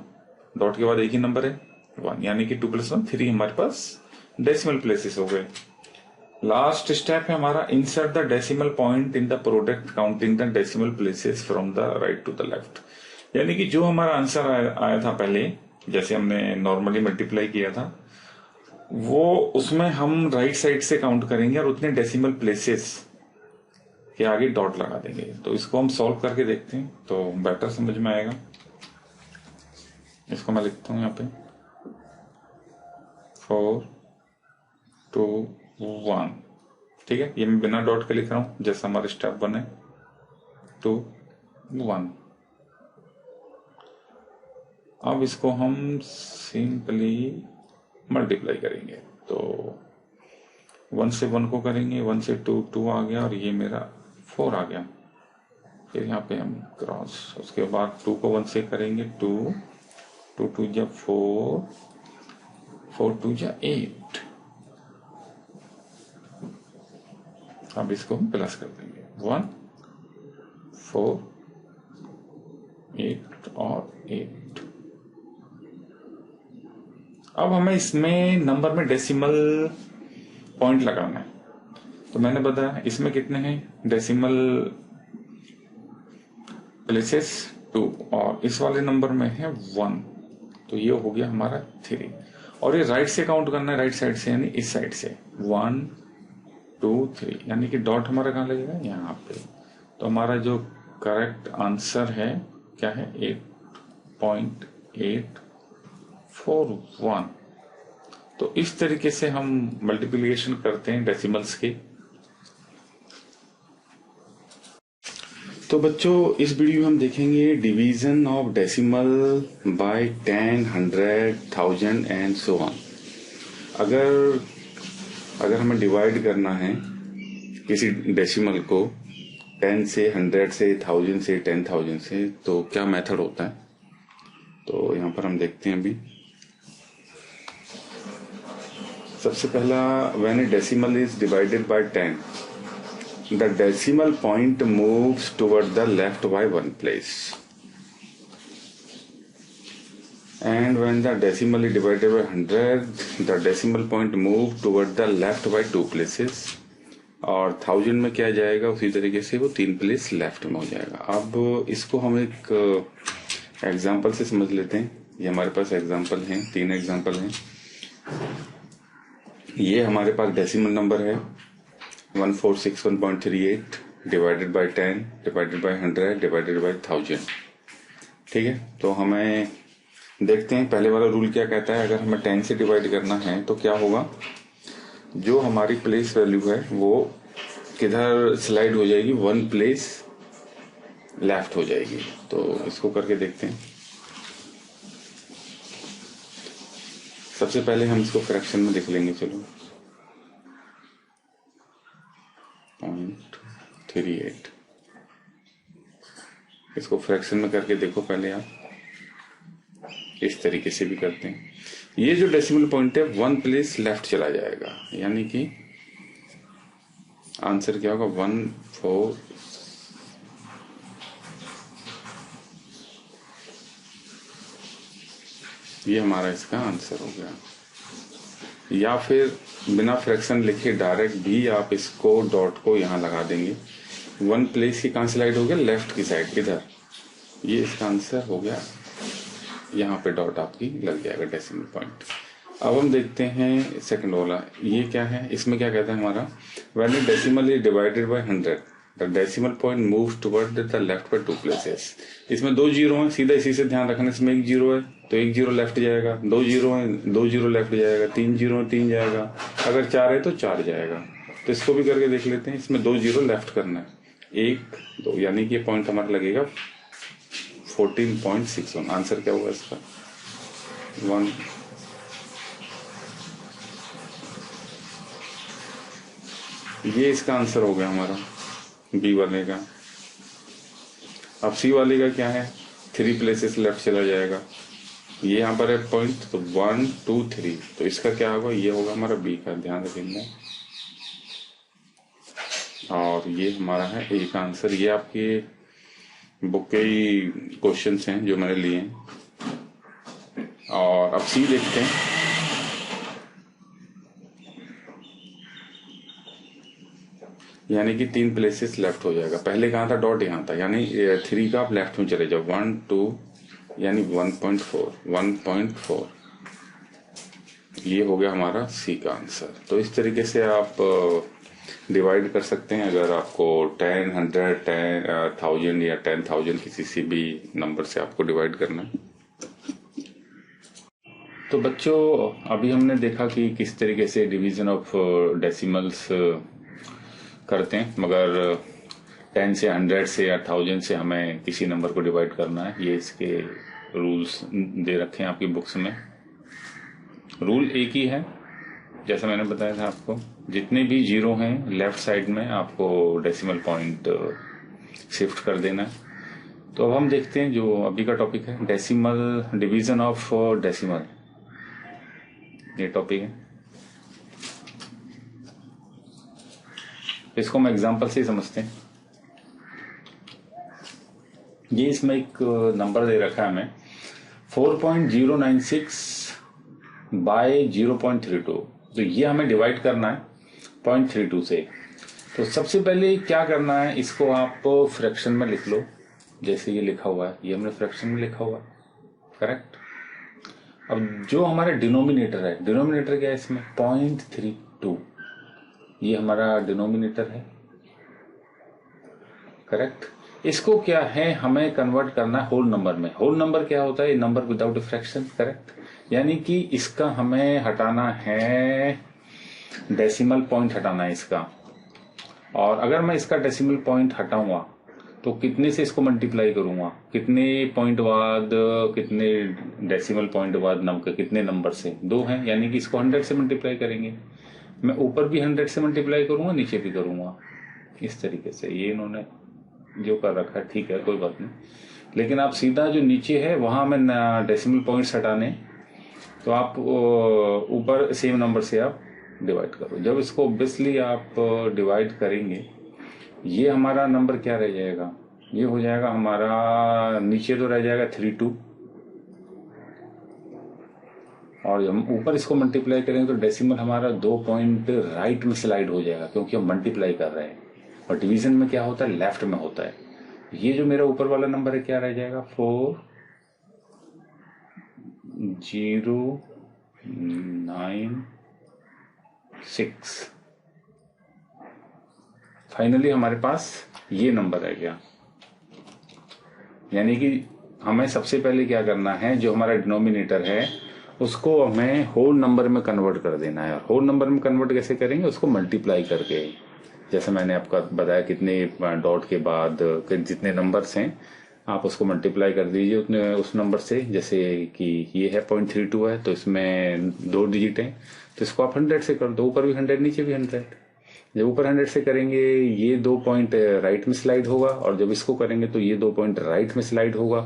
डॉट के बाद एक ही नंबर है 1, यानी कि 2 + 1 3 हमारे पास डेसिमल प्लेसेस हो गए। लास्ट स्टेप है हमारा, insert the decimal point in the product counting the decimal places from the right to the left. यानी कि जो हमारा आंसर आया था पहले, जैसे हमने नॉर्मली मल्टीप्लाई किया था, वो उसमें हम राइट साइड से काउंट करेंगे और उतने डेसिमल प्लेसेस के आगे डॉट लगा देंगे। तो इसको हम सॉल्व करके देखते हैं तो बेटर समझ में आएगा। इसको मैं लिखता हूं यहाँ पे 4, 2, 1। ठीक है, ये मैं बिना डॉट के लिख रहा हूं जैसा हमारे स्टेप 1 है। 2, 1। अब इसको हम सिंपली मल्टीप्लाई करेंगे। तो 1 से 1 को करेंगे, 1 से 2 2 आ गया और ये मेरा 4 आ गया। फिर यहाँ पे हम क्रॉस, उसके बाद 2 को 1 से करेंगे 2 2 2 जा 4 4 2 जा 8। अब इसको हम प्लस कर देंगे 1 4 8 और 8। अब हमें इसमें नंबर में डेसिमल पॉइंट लगाना है। तो मैंने बताया इसमें कितने हैं डेसिमल प्लेसेस 2 और इस वाले नंबर में है 1। तो ये हो गया हमारा 3 और ये राइट से काउंट करना है, राइट साइड से यानी इस साइड से 1 2 3 यानी कि डॉट हमारा कहाँ लगेगा यहाँ पे। तो हमारा जो करेक्ट आंसर है क्या है 8.841। तो इस तरीके से हम मल्टीप्लिकेशन करते हैं डेसिमल्स की। तो बच्चों इस वीडियो में हम देखेंगे division of decimal by 10, 100, 1000 and so on. अगर हमें डिवाइड करना है किसी डेसिमल को 10 से, 100 से, 1000 से, 10,000 से, तो क्या मेथड होता है। तो यहाँ पर हम देखते हैं अभी। सबसे पहला, when A decimal is divided by 10, the decimal point moves toward the left by 1 place, and when the decimal is divided by 100, the decimal point moves toward the left by 2 places, और 1000 में क्या जाएगा उसी तरीके से वो 3 place left में हो जाएगा। अब इसको हम एक एग्जाम्पल से समझ लेते हैं। ये हमारे पास एग्जाम्पल हैं, 3 एग्जाम्पल हैं। ये हमारे पास डेसिमल नंबर है 1461.38 divided by 10 divided by 100 divided by 1000। ठीक है, तो हमें देखते हैं पहले वाला रूल क्या कहता है। अगर हमें 10 से डिवाइड करना है तो क्या होगा, जो हमारी प्लेस वैल्यू है वो किधर स्लाइड हो जाएगी, 1 प्लेस लेफ्ट हो जाएगी। तो इसको करके देखते हैं। सबसे पहले हम इसको फ्रैक्शन में देख लेंगे। चलो 0.38 इसको फ्रैक्शन में करके देखो पहले आप। इस तरीके से भी करते हैं। ये जो डेसिमल पॉइंट है 1 प्लेस लेफ्ट चला जाएगा, यानी कि आंसर क्या होगा 14। ये हमारा इसका आंसर हो गया। या फिर बिना फ्रैक्शन लिखे डायरेक्ट भी आप इसको डॉट को यहां लगा देंगे। 1 प्लेस ही कहां स्लाइड हो गया, लेफ्ट की साइड, किधर। ये इसका आंसर हो गया। यहाँ पे डॉट आपकी लग जाएगा डेसिमल पॉइंट। अब हम देखते हैं सेकंड वाला। ये क्या है, इसमें क्या कहता है हमारा, when A decimal is divided by 100 the decimal point moves toward the left by 2 places. इसमें 2 जीरो हैं, सीधा इसी से ध्यान रखना। इसमें 1 जीरो है तो 1 जीरो लेफ्ट जाएगा, 2 जीरो है 2 जीरो लेफ्ट जाएगा, 3 जीरो है 3 जाएगा, अगर 4 है तो 4 जाएगा। तो इसको भी करके देख लेते हैं। इसमें 2 जीरो लेफ्ट करना है, 1 2, यानी कि पॉइंट हमारा लगेगा 14.61। आंसर क्या होगा इसका 1। ये इसका आंसर हो गया हमारा बी वाले का। अब सी वाले का क्या है, 3 प्लेसेस लेफ्ट चला जाएगा। ये यहाँ पर है पॉइंट, तो 1 2 3, तो इसका क्या होगा, ये होगा हमारा बी का, ध्यान रखेंगे। और ये हमारा है ए का आंसर। ये आपके बुक के ही क्वेश्चंस हैं जो मैंने लिए हैं। और अब सी देखते हैं। यानी कि 3 प्लेसेस लेफ्ट हो जाएगा। पहले कहाँ था, डॉट यहाँ था, यानी 3 का आप लेफ्ट में चले जाओ, 1 2 यानी 1.4 ये हो गया हमारा सी का आंसर। तो इस तरीके से आप डिवाइड कर सकते हैं। अगर आपको 10, 100, 10,000 या 10,000 किसी भी नंबर से आपको डिवाइड करना है। तो बच्चों अभी हमने देखा कि किस तरीके से डिवीजन ऑफ डेसिमल्स करते हैं, मगर 10 से 100 से या 1000 से हमें किसी नंबर को डिवाइड करना है। ये इसके रूल्स दे रखे हैं आपकी बुक्स में। रूल एक ही है जैसा मैंने बताया था आपको, जितने भी जीरो हैं लेफ्ट साइड में आपको डेसिमल पॉइंट शिफ्ट कर देना है। तो अब हम देखते हैं जो अभी का टॉपिक है, डेसिमल, डिवीजन ऑफ डेसिमल, ये टॉपिक है। इसको हम एग्जांपल से ही समझते हैं। ये इसमें एक नंबर दे रखा है हमें 4.096 बाय 0.32। तो ये हमें डिवाइड करना है 0.32 से। तो सबसे पहले क्या करना है, इसको आप फ्रैक्शन में लिख लो, जैसे ये लिखा हुआ है, ये हमने फ्रैक्शन में लिखा हुआ है, करेक्ट। अब जो हमारा डिनोमिनेटर है, डिनोमिनेटर क्या है इसमें 0.32, ये हमारा डिनोमिनेटर है, करेक्ट। इसको क्या है, हमें कन्वर्ट करना है होल नंबर में। होल नंबर क्या होता है, नंबर विदाउट फ्रैक्शन, करेक्ट। यानी कि इसका हमें हटाना है, डेसिमल पॉइंट हटाना है इसका। और अगर मैं इसका डेसिमल पॉइंट हटाऊंगा तो कितने से इसको मल्टीप्लाई करूंगा, कितने पॉइंट बाद, कितने डेसिमल पॉइंट बाद कितने नंबर से, 2 हैं, यानी कि इसको 100 से मल्टीप्लाई करेंगे। मैं ऊपर भी 100 से मल्टीप्लाई करूंगा, नीचे भी करूंगा, इस तरीके से। ये इन्होंने जो कर रखा है, ठीक है, कोई बात नहीं। लेकिन आप सीधा जो नीचे है वहां में डेसिमल पॉइंट्स हटाने, तो आप ऊपर सेम नंबर से आप डिवाइड करो। जब इसको ऑब्वियसली आप डिवाइड करेंगे, ये हमारा नंबर क्या रह जाएगा, ये हो जाएगा हमारा, नीचे तो रह जाएगा 32, और जब हम ऊपर इसको मल्टीप्लाई करेंगे तो डेसिमल हमारा 2 पॉइंट राइट में स्लाइड हो जाएगा, क्योंकि हम मल्टीप्लाई कर रहे हैं। और डिवीजन में क्या होता है, लेफ्ट में होता है। ये जो मेरा ऊपर वाला नंबर है क्या रह जाएगा, 4096। फाइनली हमारे पास ये नंबर है क्या। यानी कि हमें सबसे पहले क्या करना है, जो हमारा डिनोमिनेटर है उसको हमें होल नंबर में कन्वर्ट कर देना है। और होल नंबर में कन्वर्ट कैसे करेंगे, उसको मल्टीप्लाई करके, जैसे मैंने आपको बताया कितने डॉट के बाद जितने नंबर्स हैं आप उसको मल्टीप्लाई कर दीजिए उतने उस नंबर से। जैसे कि ये है 0.32 है, तो इसमें 2 डिजिट हैं, तो इसको आप 100 से कर दो, ऊपर भी 100 नीचे भी 100। जब ऊपर 100 से करेंगे ये 2 पॉइंट राइट में स्लाइड होगा, और जब इसको करेंगे तो ये 2 पॉइंट राइट में स्लाइड होगा।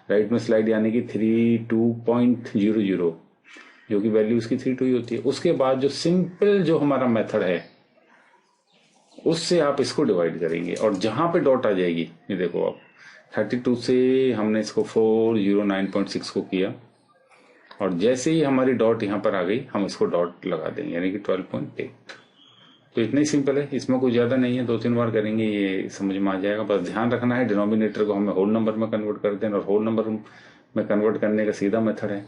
राइट में स्लाइड यानी कि 32.00, जो कि वैल्यू उसकी 32 ही होती है। उसके बाद जो सिंपल जो हमारा मेथड है उससे आप इसको डिवाइड करेंगे, और जहां पे डॉट आ जाएगी, ये देखो आप 32 से हमने इसको 409.6 को किया, और जैसे ही हमारी डॉट यहां पर आ गई हम इसको डॉट लगा देंगे, यानी कि 12.8। तो इतना ही सिंपल है, इसमें कुछ ज्यादा नहीं है, 2-3 बार करेंगे ये समझ में आ जाएगा। बस ध्यान रखना है डिनोमिनेटर को हमें होल नंबर में कन्वर्ट कर दें, और होल नंबर में कन्वर्ट करने का सीधा मेथड है